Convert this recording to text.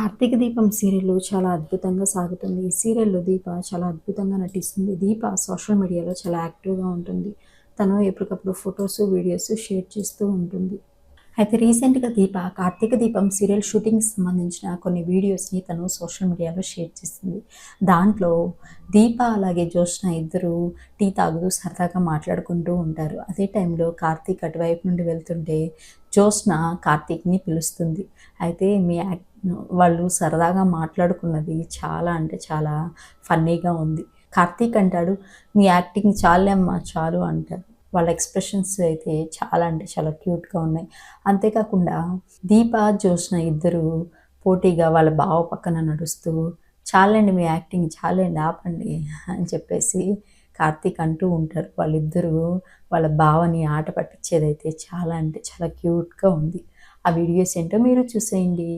కార్తీక దీపం సీరియల్ చాలా అద్భుతంగా సాగుతుంది. ఈ సీరియల్‌లో దీప చాలా అద్భుతంగా నటిస్తుంది. దీప సోషల్ మీడియాలో చాలా యాక్టివ్‌గా ఉంటుంది. తను ఎప్పటికప్పుడు ఫోటోస్, వీడియోస్ షేర్ చేస్తూ ఉంటుంది. అయితే రీసెంట్‌గా దీప కార్తీక దీపం సీరియల్ షూటింగ్‌కి సంబంధించిన కొన్ని వీడియోస్‌ని తను సోషల్ మీడియాలో షేర్ చేసింది. దాంట్లో దీప అలాగే జ్యోత్స్న ఇద్దరు టీ తాగుతూ సరదాగా మాట్లాడుకుంటూ ఉంటారు. అదే టైంలో కార్తీక్ అటువైపు నుండి వెళ్తుంటే జ్యోత్స్న కార్తీక్‌ని పిలుస్తుంది. అయితే వాళ్ళు సరదాగా మాట్లాడుకున్నది చాలా అంటే చాలా ఫన్నీగా ఉంది. కార్తీక్ అంటాడు, "మీ యాక్టింగ్ చాలులే అమ్మా చాలు" అంటారు. వాళ్ళ ఎక్స్‌ప్రెషన్స్ అయితే చాలా అంటే చాలా క్యూట్‌గా ఉన్నాయి. అంతేకాకుండా దీప, జ్యోత్స్న ఇద్దరు పోటీగా వాళ్ళ బావ పక్కన నడుస్తూ, "చాలండి మీ యాక్టింగ్ చాలండి ఆపండి" అని చెప్పేసి కార్తీక్ అంటూ ఉంటారు. వాళ్ళిద్దరూ వాళ్ళ బావని ఆట పట్టించేదైతే చాలా అంటే చాలా క్యూట్‌గా ఉంది. ఆ వీడియోస్ ఏంటో మీరు చూసేయండి.